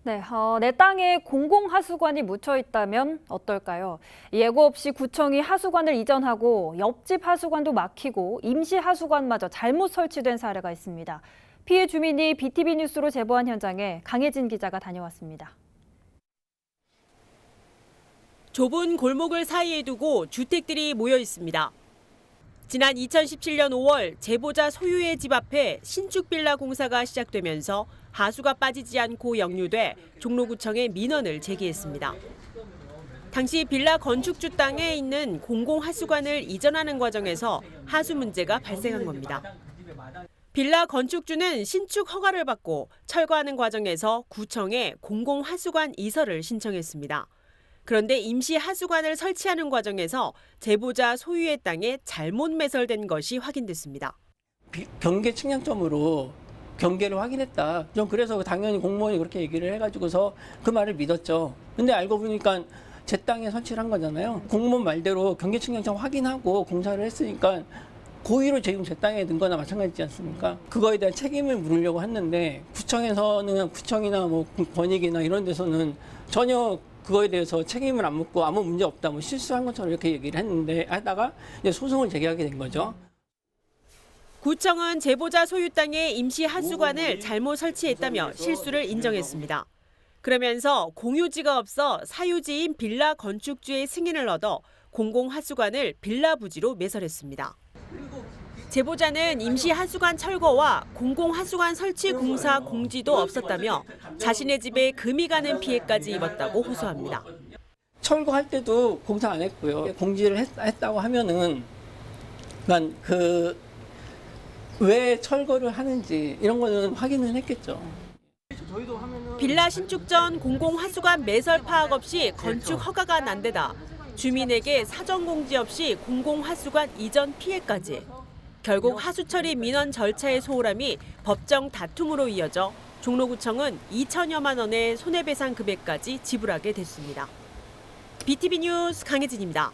네, 내 땅에 공공하수관이 묻혀 있다면 어떨까요? 예고 없이 구청이 하수관을 이전하고 옆집 하수관도 막히고 임시 하수관마저 잘못 설치된 사례가 있습니다. 피해 주민이 BTV 뉴스로 제보한 현장에 강혜진 기자가 다녀왔습니다. 좁은 골목을 사이에 두고 주택들이 모여 있습니다. 지난 2017년 5월 제보자 소유의 집 앞에 신축 빌라 공사가 시작되면서 하수가 빠지지 않고 역류돼 종로구청에 민원을 제기했습니다. 당시 빌라 건축주 땅에 있는 공공하수관을 이전하는 과정에서 하수 문제가 발생한 겁니다. 빌라 건축주는 신축 허가를 받고 철거하는 과정에서 구청에 공공하수관 이설을 신청했습니다. 그런데 임시 하수관을 설치하는 과정에서 제보자 소유의 땅에 잘못 매설된 것이 확인됐습니다. 경계 측량점으로 경계를 확인했다. 전 그래서 당연히 공무원이 그렇게 얘기를 해가지고서 그 말을 믿었죠. 근데 알고 보니까 제 땅에 설치를 한 거잖아요. 공무원 말대로 경계 측량점 확인하고 공사를 했으니까 고의로 지금 제 땅에 넣은 거나 마찬가지지 않습니까? 그거에 대한 책임을 물으려고 했는데 구청에서는 구청이나 뭐 권익이나 이런 데서는 전혀 그거에 대해서 책임을 안 묻고 아무 문제 없다, 뭐 실수한 것처럼 이렇게 얘기를 했는데 하다가 이제 소송을 제기하게 된 거죠. 구청은 제보자 소유 땅에 임시 하수관을 잘못 설치했다며 실수를 인정했습니다. 그러면서 공유지가 없어 사유지인 빌라 건축주의 승인을 얻어 공공하수관을 빌라 부지로 매설했습니다. 제보자는 임시 하수관 철거와 공공하수관 설치 공사 공지도 없었다며 자신의 집에 금이 가는 피해까지 입었다고 호소합니다. 철거할 때도 공사 안 했고요. 공지를 했다고 하면은 그러니까 왜 철거를 하는지 이런 거는 확인을 했겠죠. 빌라 신축 전 공공하수관 매설 파악 없이 건축 허가가 난 데다 주민에게 사전 공지 없이 공공하수관 이전 피해까지. 결국 하수처리 민원 절차의 소홀함이 법정 다툼으로 이어져 종로구청은 2천여만 원의 손해배상 금액까지 지불하게 됐습니다. BTV 뉴스 강혜진입니다.